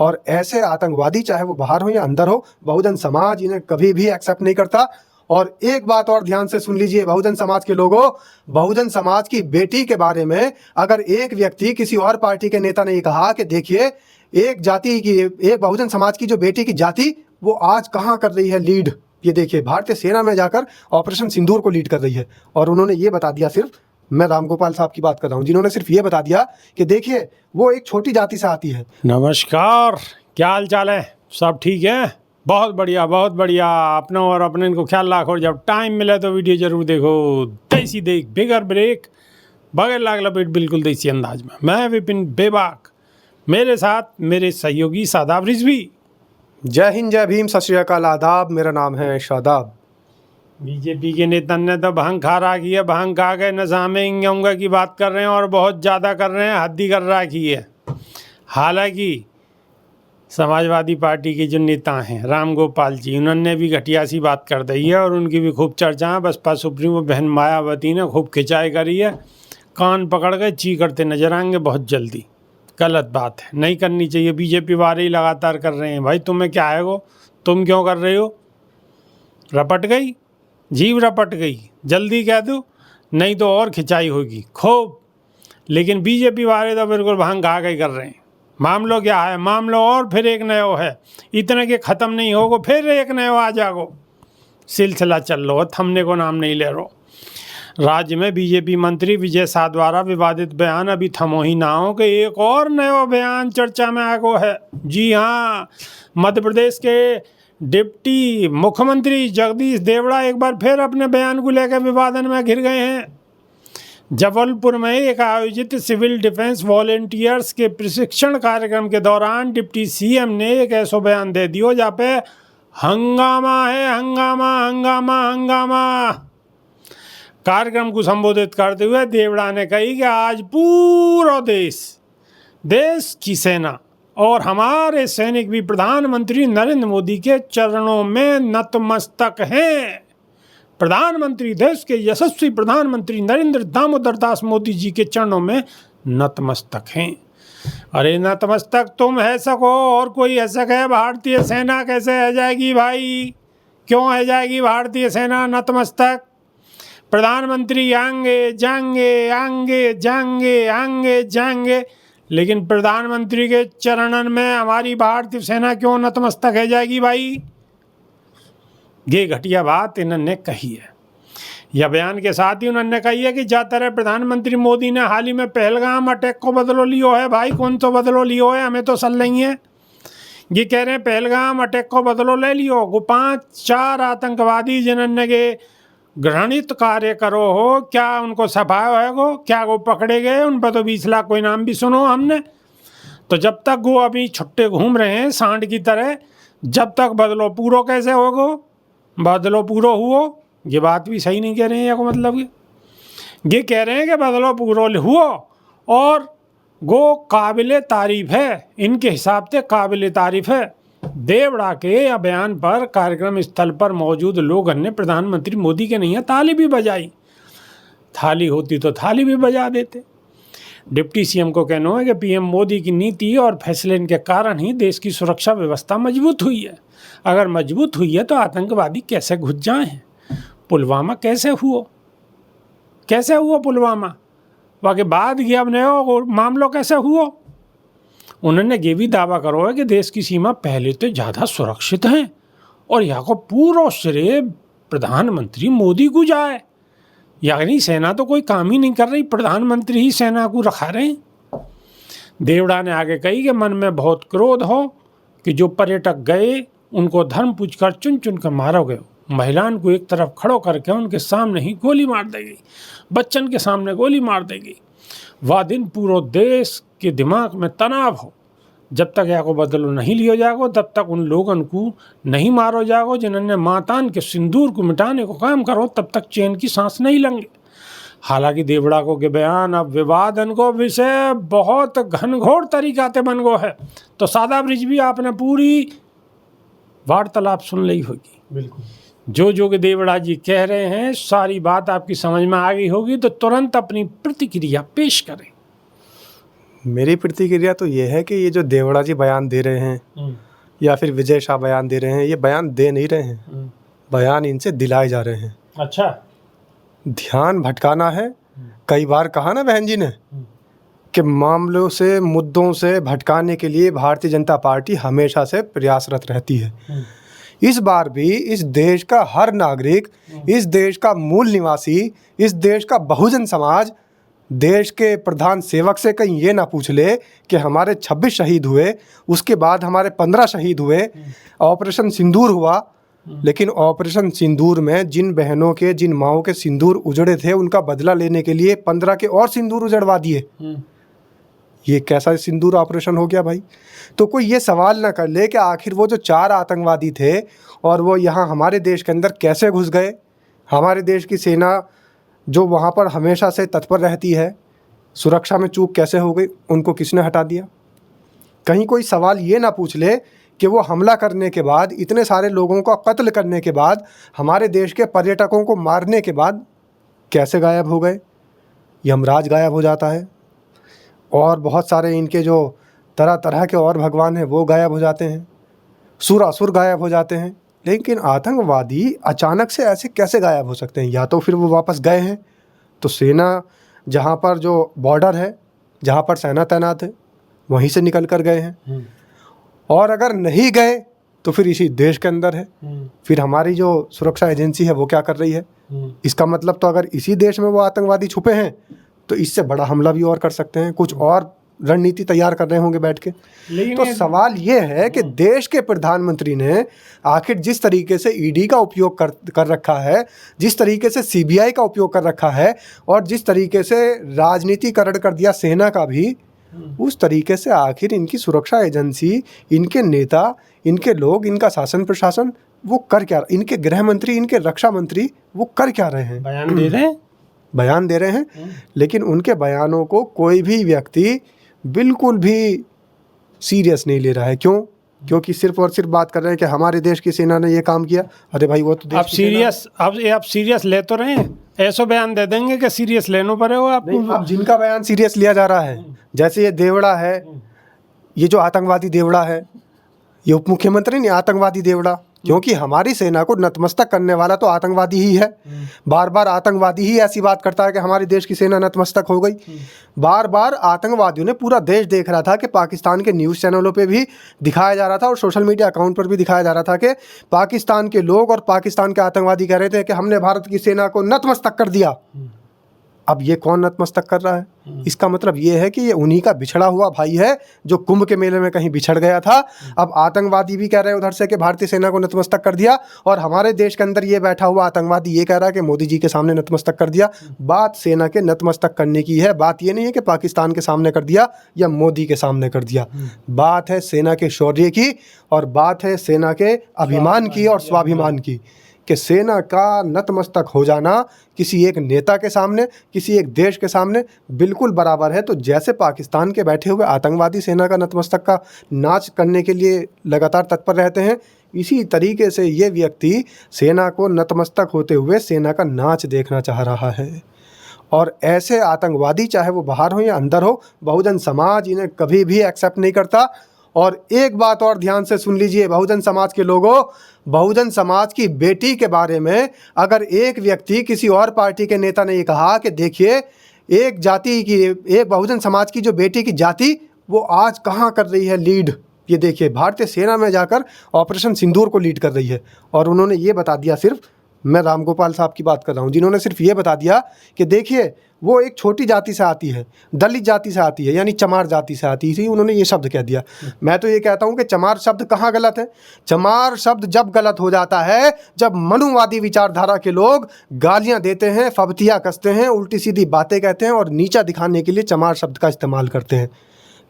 और ऐसे आतंकवादी चाहे वो बाहर हो या अंदर हो, बहुजन समाज इन्हें कभी भी एक्सेप्ट नहीं करता। और एक बात और ध्यान से सुन लीजिए बहुजन समाज के लोगों, बहुजन समाज की बेटी के बारे में अगर एक व्यक्ति किसी और पार्टी के नेता ने ये कहा कि देखिए एक जाति की, एक बहुजन समाज की जो बेटी की जाति वो आज कहाँ कर रही है लीड, ये देखिए भारतीय सेना में जाकर ऑपरेशन सिंदूर को लीड कर रही है। और उन्होंने ये बता दिया, सिर्फ मैं रामगोपाल साहब की बात कर रहा हूँ, जिन्होंने सिर्फ ये बता दिया कि देखिए वो एक छोटी जाति से आती है। नमस्कार, क्या हाल चाल है? सब ठीक है? बहुत बढ़िया बहुत बढ़िया। अपना और अपने इनको ख्याल रखो, जब टाइम मिले तो वीडियो जरूर देखो। देसी देख बिगर ब्रेक बगैर लाग लपेट बिल्कुल देसी अंदाज में। मैं विपिन बेबाक, मेरे साथ मेरे सहयोगी शादाब रिजवी। जय हिंद, जय भीम, सत श्री अकाल, आदाब। मेरा नाम है शादाब। बीजेपी के नेता ने तो भंग खा रखी है, भंग खा के नशा में इंगा की बात कर रहे हैं और बहुत ज़्यादा कर रहे हैं, हद्दी कर रखी है। हालांकि समाजवादी पार्टी के जो नेता हैं रामगोपाल जी, उन्होंने भी घटिया सी बात कर दी है और उनकी भी खूब चर्चा है। बसपा सुप्रीमो बहन मायावती ने खूब खिंचाई करी है, कान पकड़ के ची करते नजर आएंगे बहुत जल्दी। गलत बात है, नहीं करनी चाहिए। बीजेपी वाले ही लगातार कर रहे हैं। भाई तुम्हें क्या है वो, तुम क्यों कर रहे हो? रपट गई जीव, रपट गई, जल्दी कह दो नहीं तो और खिंचाई होगी खूब। लेकिन बीजेपी वाले तो बिल्कुल भांग खा के कर रहे हैं। मामलो क्या है, मामलो और फिर एक नयो है, इतने के ख़त्म नहीं होगो, फिर एक नयो आ जागो। सिलसिला चल लो, थमने को नाम नहीं ले रो। राज्य में बीजेपी मंत्री विजय शाह द्वारा विवादित बयान अभी थमो ही ना हो कि एक और नया बयान चर्चा में आगो है। जी हाँ, मध्य प्रदेश के डिप्टी मुख्यमंत्री जगदीश देवड़ा एक बार फिर अपने बयान को लेकर विवादन में घिर गए हैं। जबलपुर में एक आयोजित सिविल डिफेंस वॉलेंटियर्स के प्रशिक्षण कार्यक्रम के दौरान डिप्टी सीएम ने एक ऐसा बयान दे दिया जहाँ पे हंगामा है, हंगामा हंगामा हंगामा। कार्यक्रम को संबोधित करते हुए देवड़ा ने कही कि आज पूरा देश की सेना और हमारे सैनिक भी प्रधानमंत्री नरेंद्र मोदी के चरणों में नतमस्तक हैं। प्रधानमंत्री, देश के यशस्वी प्रधानमंत्री नरेंद्र दामोदर दास मोदी जी के चरणों में नतमस्तक हैं। अरे नतमस्तक तुम है सको और कोई है सके, भारतीय सेना कैसे है जाएगी भाई? क्यों है जाएगी भारतीय सेना नतमस्तक? प्रधानमंत्री आएंगे जाएंगे, आएंगे जाएंगे, आएंगे जाएंगे, लेकिन प्रधानमंत्री के चरणन में हमारी भारतीय सेना क्यों नतमस्तक है जाएगी भाई? ये घटिया बात इन्होंने कही है। यह बयान के साथ ही उन्होंने कही है कि जा तरह प्रधानमंत्री मोदी ने हाल ही में पहलगाम अटैक को बदलो लियो है। भाई कौन तो बदलो लियो है, हमें तो सल नहीं है। ये कह रहे हैं पहलगाम अटैक को बदलो ले लियो। वो 5-4 आतंकवादी जिन्होंने के घृणित कार्य करो हो, क्या उनको सफाया है गो? क्या वो पकड़े गए? उन पर तो 20 लाख कोई नाम भी सुनो हमने। तो जब तक वो अभी छुट्टे घूम रहे हैं सांड की तरह, जब तक बदलो पूरो कैसे होगो? बदलो पूरो हुओ, ये बात भी सही नहीं कह रहे हैं। या को मतलब ये कह रहे हैं कि बदलो पूरो हुओ और गो काबिले तारीफ है, इनके हिसाब से काबिले तारीफ है। देवड़ा के बयान पर कार्यक्रम स्थल पर मौजूद लोगों ने प्रधानमंत्री मोदी के नहीं है ताली भी बजाई। थाली होती तो थाली भी बजा देते। डिप्टी सीएम को कहना है कि पीएम मोदी की नीति और फैसले के कारण ही देश की सुरक्षा व्यवस्था मजबूत हुई है। अगर मजबूत हुई है तो आतंकवादी कैसे घुस जाए हैं? पुलवामा कैसे हुआ पुलवामा? वाके बाद गया मामलों कैसे हुआ? उन्होंने ये भी दावा करो है कि देश की सीमा पहले तो ज़्यादा सुरक्षित है और यहाँ को पूरा श्रेय प्रधानमंत्री मोदी को जाए। यानी सेना तो कोई काम ही नहीं कर रही, प्रधानमंत्री ही सेना को रखा रहे। देवड़ा ने आगे कही कि मन में बहुत क्रोध हो कि जो पर्यटक गए उनको धर्म पूछकर चुन चुन कर मारा गया। महिलाओं को एक तरफ खड़ो करके उनके सामने ही गोली मार देगी, बच्चन के सामने गोली मार देगी। वह दिन पूरा देश के दिमाग में तनाव हो। जब तक या को बदलो नहीं लियो जागो तब तक उन लोगों को नहीं मारो जागो जिन्होंने मातान के सिंदूर को मिटाने को काम करो, तब तक चैन की सांस नहीं लेंगे। हालांकि देवड़ा को के बयान अब विवादन को विषय बहुत घनघोर तरीका से बन गो है। तो शादाब रिजवी आपने पूरी वार्तालाप सुन ली होगी। बिल्कुल जो कि देवड़ा जी कह रहे हैं सारी बात आपकी समझ में आ गई होगी, तो तुरंत अपनी प्रतिक्रिया पेश करें। मेरी प्रतिक्रिया तो ये है कि ये जो देवड़ा जी बयान दे रहे हैं या फिर विजय शाह बयान दे रहे हैं, ये बयान दे नहीं रहे हैं, बयान इनसे दिलाए जा रहे हैं। अच्छा, ध्यान भटकाना है। कई बार कहा ना बहन जी ने कि मामलों से, मुद्दों से भटकाने के लिए भारतीय जनता पार्टी हमेशा से प्रयासरत रहती है। इस बार भी इस देश का हर नागरिक, इस देश का मूल निवासी, इस देश का बहुजन समाज देश के प्रधान सेवक से कहीं ये ना पूछ ले कि हमारे 26 शहीद हुए, उसके बाद हमारे 15 शहीद हुए, ऑपरेशन सिंदूर हुआ, लेकिन ऑपरेशन सिंदूर में जिन बहनों के, जिन माओं के सिंदूर उजड़े थे, उनका बदला लेने के लिए 15 के और सिंदूर उजड़वा दिए। ये कैसा सिंदूर ऑपरेशन हो गया भाई? तो कोई ये सवाल ना कर ले कि आखिर वो जो 4 आतंकवादी थे और वो यहाँ हमारे देश के अंदर कैसे घुस गए। हमारे देश की सेना जो वहाँ पर हमेशा से तत्पर रहती है, सुरक्षा में चूक कैसे हो गई, उनको किसने हटा दिया? कहीं कोई सवाल ये ना पूछ ले कि वो हमला करने के बाद, इतने सारे लोगों का कत्ल करने के बाद, हमारे देश के पर्यटकों को मारने के बाद कैसे गायब हो गए। यमराज गायब हो जाता है और बहुत सारे इनके जो तरह तरह के और भगवान हैं वो गायब हो जाते हैं, सुरासुर गायब हो जाते हैं। लेकिन आतंकवादी अचानक से ऐसे कैसे गायब हो सकते हैं? या तो फिर वो वापस गए हैं, तो सेना जहाँ पर जो बॉर्डर है, जहाँ पर सेना तैनात है, वहीं से निकल कर गए हैं। और अगर नहीं गए तो फिर इसी देश के अंदर है। फिर हमारी जो सुरक्षा एजेंसी है वो क्या कर रही है? इसका मतलब तो अगर इसी देश में वो आतंकवादी छुपे हैं तो इससे बड़ा हमला भी और कर सकते हैं, कुछ और रणनीति तैयार कर रहे होंगे बैठ के। तो सवाल ये है कि देश के प्रधानमंत्री ने आखिर जिस तरीके से ईडी का उपयोग कर रखा है, जिस तरीके से सीबीआई का उपयोग कर रखा है और जिस तरीके से राजनीतिकरण कर दिया सेना का भी, उस तरीके से आखिर इनकी सुरक्षा एजेंसी, इनके नेता, इनके लोग, इनका शासन प्रशासन वो कर क्या, इनके गृह मंत्री, इनके रक्षा मंत्री वो कर क्या रहे हैं? बयान दे रहे हैं, लेकिन उनके बयानों को कोई भी व्यक्ति बिल्कुल भी सीरियस नहीं ले रहा है। क्यों? क्योंकि सिर्फ और सिर्फ बात कर रहे हैं कि हमारे देश की सेना ने ये काम किया। अरे भाई वो तो देश आप सीरियस, आप सीरियस ले तो रहे हैं, ऐसा बयान दे देंगे कि सीरियस लेना पड़े हो आप। अब जिनका बयान सीरियस लिया जा रहा है, जैसे ये देवड़ा है, ये जो आतंकवादी देवड़ा है, ये उप मुख्यमंत्री नहीं, आतंकवादी देवड़ा। क्योंकि हमारी सेना को नतमस्तक करने वाला तो आतंकवादी ही है। बार बार आतंकवादी ही ऐसी बात करता है कि हमारी देश की सेना नतमस्तक हो गई। बार बार आतंकवादियों ने, पूरा देश देख रहा था कि पाकिस्तान के न्यूज़ चैनलों पे भी दिखाया जा रहा था और सोशल मीडिया अकाउंट पर भी दिखाया जा रहा था कि पाकिस्तान के लोग और पाकिस्तान के आतंकवादी कह रहे थे कि हमने भारत की सेना को नतमस्तक कर दिया। अब ये कौन नतमस्तक कर रहा है? इसका मतलब ये है कि ये उन्हीं का बिछड़ा हुआ भाई है जो कुंभ के मेले में कहीं बिछड़ गया था। अब आतंकवादी भी कह रहे हैं उधर से कि भारतीय सेना को नतमस्तक कर दिया, और हमारे देश के अंदर ये बैठा हुआ आतंकवादी ये कह रहा है कि मोदी जी के सामने नतमस्तक कर दिया। बात सेना के नतमस्तक करने की है, बात ये नहीं है कि पाकिस्तान के सामने कर दिया या मोदी के सामने कर दिया। बात है सेना के शौर्य की, और बात है सेना के अभिमान की और स्वाभिमान की, कि सेना का नतमस्तक हो जाना किसी एक नेता के सामने, किसी एक देश के सामने बिल्कुल बराबर है। तो जैसे पाकिस्तान के बैठे हुए आतंकवादी सेना का नतमस्तक का नाच करने के लिए लगातार तत्पर रहते हैं, इसी तरीके से ये व्यक्ति सेना को नतमस्तक होते हुए सेना का नाच देखना चाह रहा है। और ऐसे आतंकवादी, चाहे वो बाहर हो या अंदर हो, बहुजन समाज इन्हें कभी भी एक्सेप्ट नहीं करता। और एक बात और ध्यान से सुन लीजिए बहुजन समाज के लोगों, बहुजन समाज की बेटी के बारे में अगर एक व्यक्ति, किसी और पार्टी के नेता ने ये कहा कि देखिए एक जाति की, एक बहुजन समाज की जो बेटी की जाति, वो आज कहाँ कर रही है लीड, ये देखिए भारतीय सेना में जाकर ऑपरेशन सिंदूर को लीड कर रही है। और उन्होंने ये बता दिया, सिर्फ मैं रामगोपाल साहब की बात कर रहा हूँ, जिन्होंने सिर्फ ये बता दिया कि देखिए वो एक छोटी जाति से आती है, दलित जाति से आती है, यानी चमार जाति से आती थी। उन्होंने ये शब्द कह दिया। मैं तो ये कहता हूँ कि चमार शब्द कहाँ गलत है? चमार शब्द जब गलत हो जाता है जब मनुवादी विचारधारा के लोग गालियाँ देते हैं, फबतियाँ कसते हैं, उल्टी सीधी बातें कहते हैं और नीचा दिखाने के लिए चमार शब्द का इस्तेमाल करते हैं।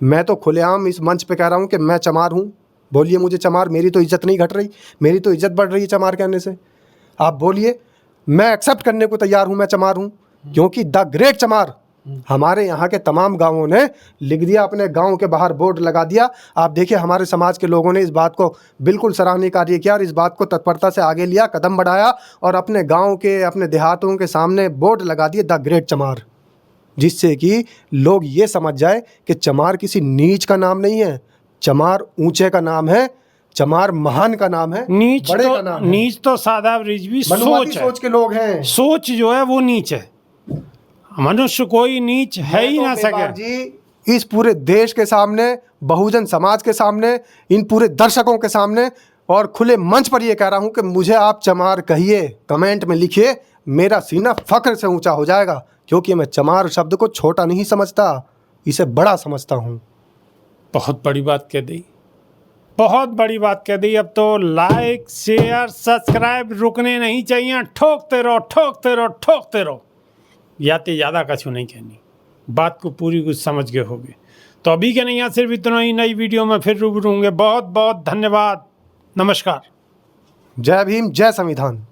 मैं तो खुलेआम इस मंच पर कह रहा हूँ कि मैं चमार हूँ, बोलिए मुझे चमार, मेरी तो इज्जत नहीं घट रही, मेरी तो इज्जत बढ़ रही है चमार कहने से। आप बोलिए, मैं एक्सेप्ट करने को तैयार हूँ, मैं चमार हूँ, क्योंकि द ग्रेट चमार हमारे यहाँ के तमाम गांवों ने लिख दिया, अपने गांव के बाहर बोर्ड लगा दिया। आप देखिए हमारे समाज के लोगों ने इस बात को बिल्कुल सराहनीय कार्य किया और इस बात को तत्परता से आगे लिया, कदम बढ़ाया और अपने गांव के, अपने देहातों के सामने बोर्ड लगा दिए द ग्रेट चमार। जिससे कि लोग ये समझ जाए कि चमार किसी नीच का नाम नहीं है, चमार ऊंचे का नाम है, चमार महान का नाम है, बड़े का नाम है। नीच तो सादा रिजवी मनुवादी सोच है। सोच के लोग हैं। सोच जो है वो नीच है, मनुष्य कोई नीच है ही ना बेबार सके। जी इस पूरे देश के सामने, बहुजन समाज के सामने, इन पूरे दर्शकों के सामने और खुले मंच पर ये कह रहा हूं कि मुझे आप चमार कहिए, कमेंट में लिखिए, मेरा सीना फख्र से ऊंचा हो जाएगा, क्योंकि मैं चमार शब्द को छोटा नहीं समझता, इसे बड़ा समझता हूं। बहुत बड़ी बात कह दी, बहुत बड़ी बात कह दी। अब तो लाइक शेयर सब्सक्राइब रुकने नहीं चाहिए, ठोकते रहो ठोकते रहो ठोकते रहो। याते ज़्यादा कछु नहीं कहनी, बात को पूरी कुछ समझ गए होगे। तो अभी के नहीं, यहाँ सिर्फ इतना ही। नई वीडियो में फिर रूबरू होंगे। बहुत बहुत धन्यवाद, नमस्कार। जय भीम, जय संविधान।